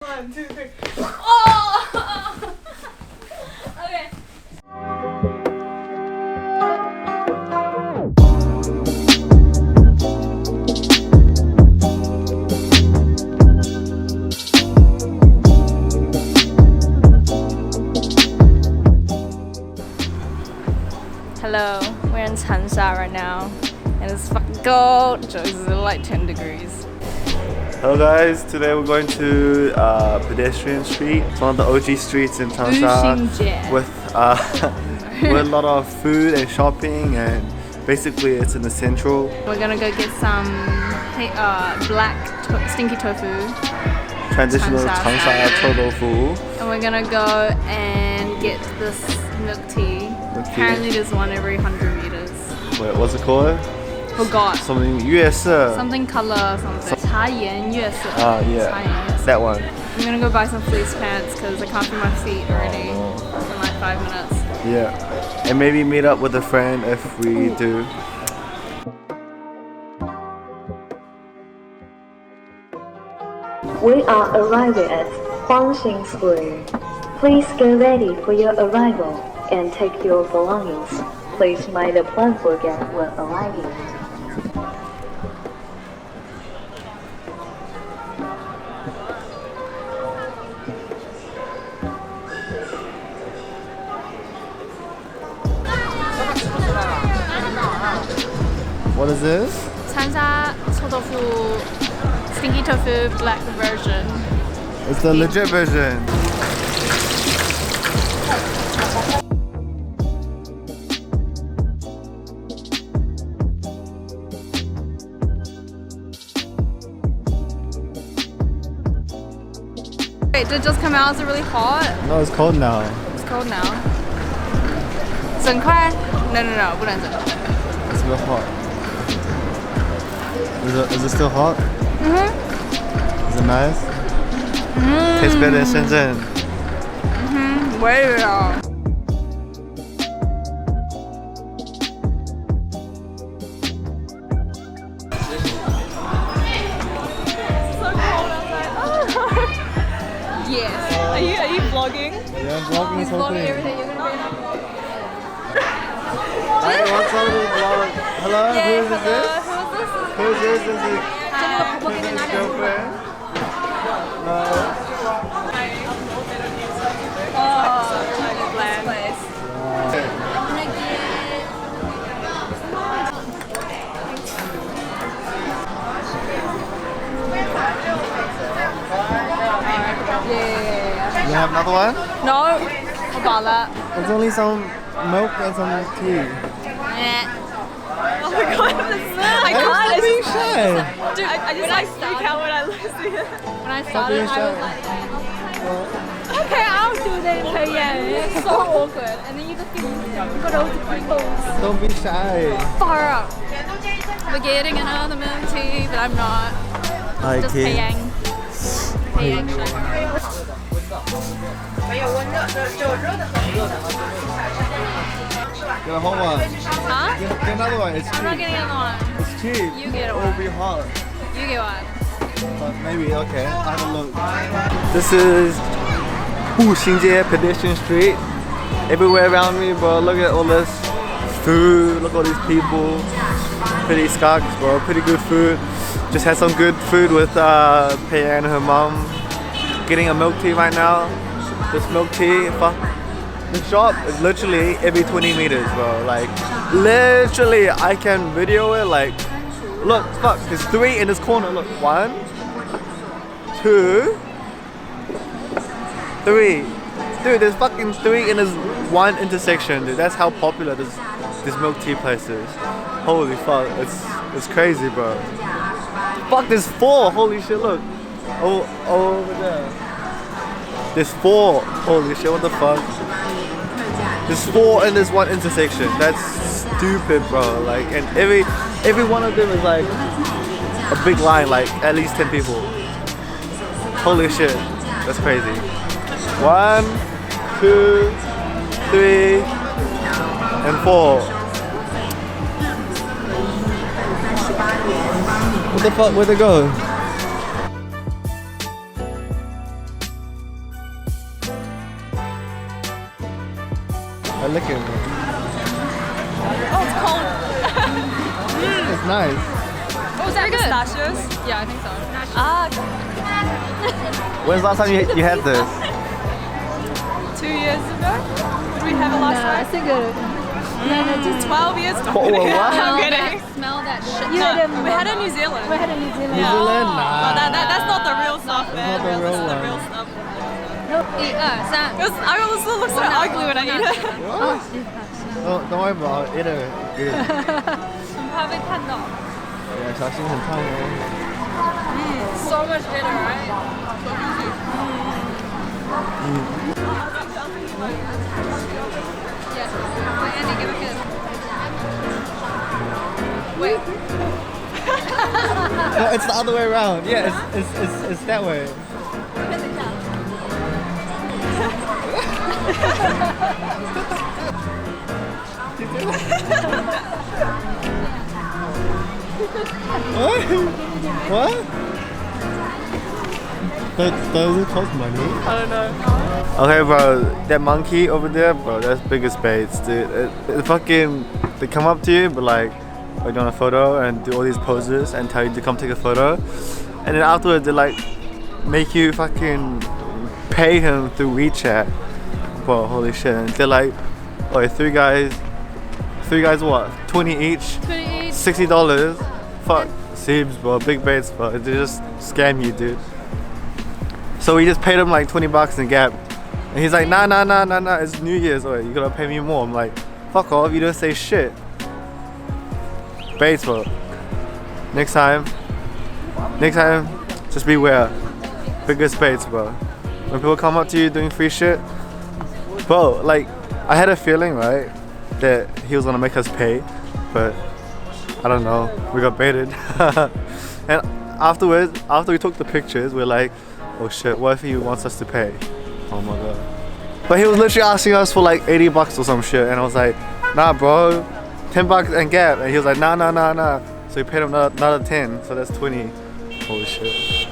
1, 2, 3. Oh! Okay. Hello, we're in Changsha right now, and it's fucking cold. It's like 10 degrees. Hello guys, today we're going to Pedestrian Street. It's one of the OG streets in Changsha with with a lot of food and shopping, and basically it's in the central. We're gonna go get some stinky tofu. Traditional Changsha tofu. And we're gonna go and get this milk tea. Apparently there's one every 100 meters. Wait, what's it called? Forgot. Something 月色. Something color something. 茶颜悦色. Yeah. 茶颜悦色. That one. I'm gonna go buy some fleece pants because I can't feel my feet already in like 5 minutes. Yeah. And maybe meet up with a friend if we do. We are arriving at Huangxing Square. Please get ready for your arrival and take your belongings. Please mind the platform gate when arriving. What is this? Changsha tofu, stinky tofu black version. It's the legit version. Wait, did it just come out? Is it really hot? No, it's cold now. It's cold now. 整块? No, no, no, 不能整. It's real hot. Is it still hot? Is it nice? Tastes better in Shenzhen. 味道. Yes. Are you vlogging? Yeah, I'm vlogging this whole Vlogging thing. everything. You're gonna be I want somebody to vlog. Hello, Yeah, who is hello. this? Who is this? Is it Who's this? his girlfriend? No. Oh, nice place. Yeah. You have another one? No, about that. There's only some milk and some tea. Yeah. Oh my god, I Don't can't. be shy. Dude, I just like freak out when I listen. When I started, I was like, okay, I'll do that. Okay, yeah, it's so awkward. And then you just got all the pimples. Don't be shy. Far up. We're getting another milk tea, but I'm not. Just Okay. payang. Payang sugar. Get a whole one. Huh? Get another one. It's I'm not cheap. getting another one. It's cheap. You get It one. will be hot. You get one. But maybe, okay. I have a look. This is Xinjie Pedestrian Street. Everywhere around me, bro. Look at all this food. Look at all these people. Pretty skunks, bro. Pretty good food. Just had some good food with Pei and her mom. Getting a milk tea right now. This milk tea, fuck. The shop is literally every 20 meters, bro. Like, literally, I can video it. Like, look, fuck. There's 3 in this corner. Look, 1, 2, 3. Dude, there's fucking 3 in this one intersection, dude. That's how popular this milk tea place is. Holy fuck, it's crazy, bro. Fuck, there's 4. Holy shit, look. Oh, over there. There's 4. Holy shit, what the fuck? There's 4 in this one intersection. That's stupid, bro. Like, and every one of them is like a big line, like at least 10 people. Holy shit, that's crazy. 1, 2, 3, and 4. What the fuck? Where'd they go? I lick it. Oh, it's cold. It's nice. Oh, is that good? Pistachios? Yeah, I think so. When's the last time you had this? 2 years ago? Did we have it last time? I think it. No, just 12 years ago. Oh, what? I'm kidding. Smell that shit. No, we had it in New Zealand. We had in New Zealand. New Zealand? Nah. Oh, that's not the real stuff, man. Not the real This is the one. real stuff. 1、2、3。 Because I also look so ugly when I eat it. What? Don't worry about it. Eat it. Good. 很怕被看到。 Yeah, 小心很烫哦。 So much bitter, right? Yes. Andy, give a kiss. Wait. No, it's the other way around. Yeah, it's that way. What? Does it cost money? I don't know. Okay, bro, that monkey over there, bro, that's biggest baits, dude. They come up to you, but like, we're doing a photo and do all these poses and tell you to come take a photo, and then afterwards they like make you fucking pay him through WeChat. Bro, holy shit! And they're like, oh, three guys, what? 20 each. 20 each. $60. Fuck, seems, bro, big baits, bro. They just scam you, dude. So we just paid him like 20 bucks in Gap. And he's like, nah, it's New Year's. Oh, you gotta pay me more. I'm like, fuck off, you don't say shit. Baits, bro. Next time, just beware. Biggest baits, bro. When people come up to you doing free shit, bro, like, I had a feeling, right, that he was gonna make us pay, but I don't know, we got baited. And afterwards, after we took the pictures, we're like, oh shit, what if he wants us to pay? Oh my god. But he was literally asking us for like 80 bucks or some shit, and I was like, nah bro, 10 bucks and Gap. And he was like, nah. So we paid him another 10, so that's 20. Holy shit.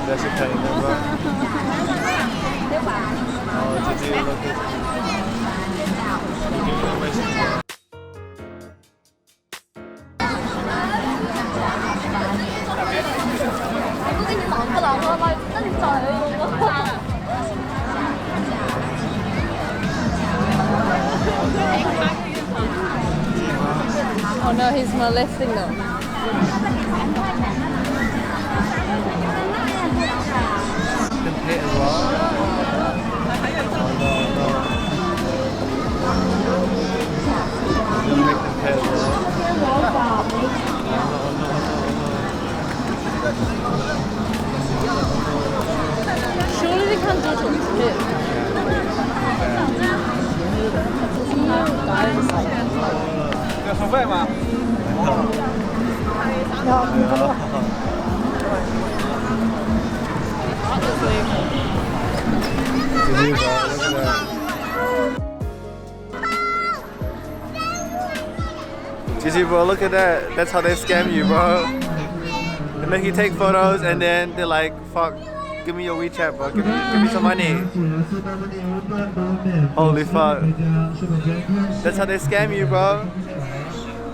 That's your penny number. Oh, did you look at Oh no, he's molesting them. pay as well? You'll make them pay as well? Surely they can't do it to his kid. GG, bro, look at that. That's how they scam you, bro. They make you take photos and then they're like, fuck, give me your WeChat, bro. Give me some money. Holy fuck. That's how they scam you, bro.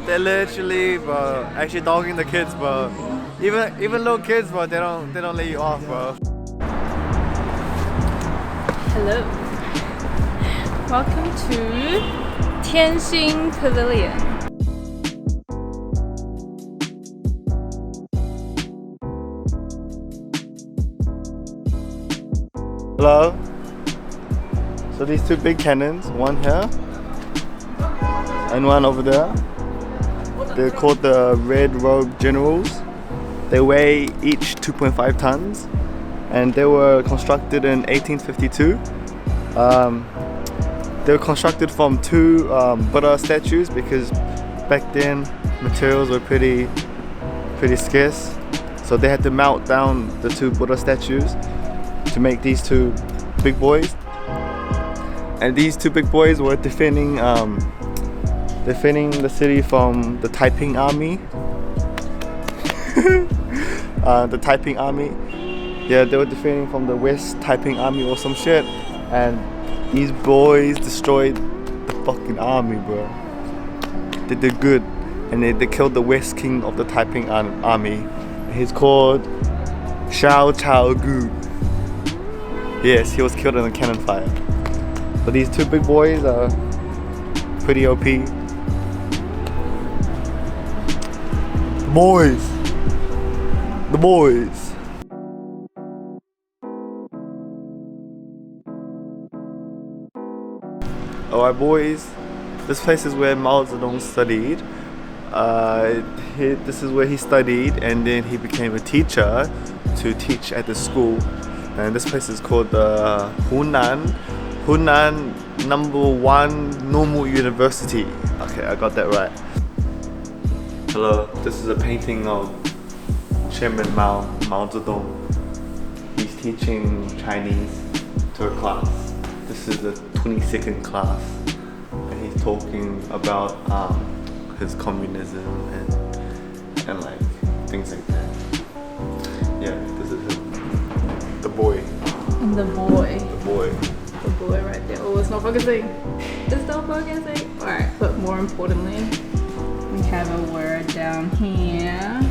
They're literally, bro, actually dogging the kids, bro. Even little kids, bro, they don't let you off, bro. Hello. Welcome to Tianxin Pavilion. Hello. So these two big cannons, one here and one over there. They're called the Red Robe Generals. They weigh each 2.5 tons and they were constructed in 1852. They were constructed from two Buddha statues because back then materials were pretty scarce. So they had to melt down the two Buddha statues to make these two big boys. And these two big boys were defending the city from the Taiping army. The Taiping army. Yeah, they were defending from the West Taiping army or some shit. And these boys destroyed the fucking army, bro. They did good. And they killed the West King of the Taiping army. He's called Xiao Chao Gu. Yes, he was killed in a cannon fire. But these two big boys are pretty OP. The boys. Alright boys, this place is where Mao Zedong studied. This is where he studied, and then he became a teacher to teach at the school. And this place is called the Hunan #1 Normal University. Okay, I got that right. Hello, this is a painting of Chairman Mao Zedong. He's teaching Chinese to a class. This is the 22nd class, and he's talking about his communism and like things like that. Yeah, this is him. The boy. The boy. The boy. The boy right there. Oh, it's not focusing. It's not focusing. Alright, but more importantly, we have a word down here,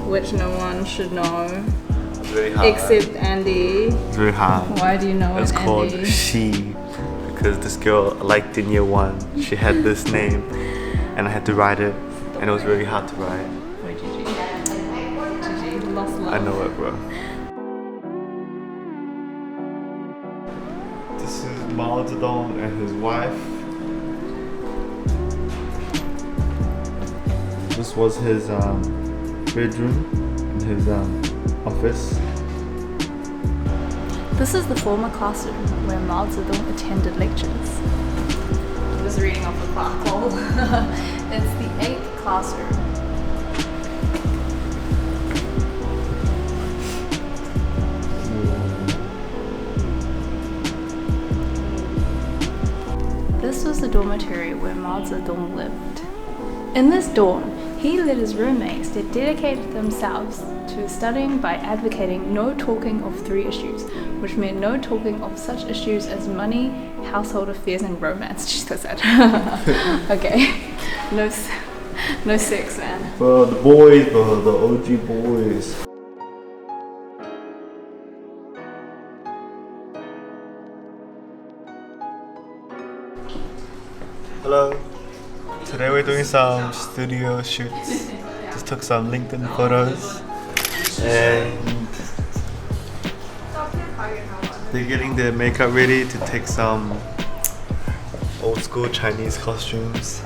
which no one should know. It's very hard. Except Andy. It's very hard. Why do you know It's it, called Andy? She, because this girl I liked in year 1, she had this name, and I had to write it, and it was really hard to write. Wait, Gigi, lost love. I know it, bro. This is Mao Zedong and his wife. This was his bedroom and his office. This is the former classroom where Mao Zedong attended lectures. I was reading off the plaque wall. It's the 8th classroom. This was the dormitory where Mao Zedong lived. In this dorm, he led his roommates that dedicated themselves to studying by advocating no talking of 3 issues, which meant no talking of such issues as money, household affairs, and romance. Jeez, that's sad. Okay, no sex, man. Bro, the boys, bro, the OG boys. Hello. Today we're doing some studio shoots. Just took some LinkedIn photos, and they're getting their makeup ready to take some old school Chinese costumes.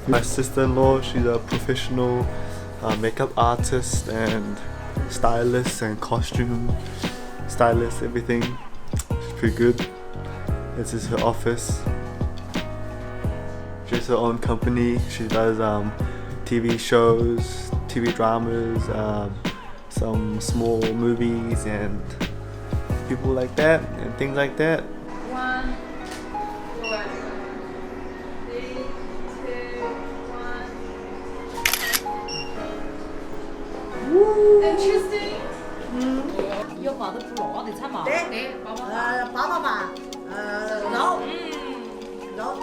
My sister-in-law, she's a professional makeup artist and stylist and costume stylist, everything. She's pretty good. This is her office. She has her own company. She does TV shows, TV dramas, some small movies and people like that and things like that. 1, 2, 3, 2, 1. Interesting. 腰毛都不落，得擦毛。对，拔拔吧，然后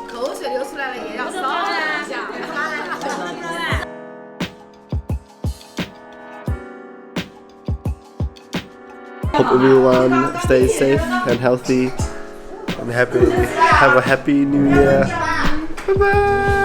口水流出来了也要搔一下，Hope everyone stays safe and healthy and happy. Have a happy new year. Bye bye.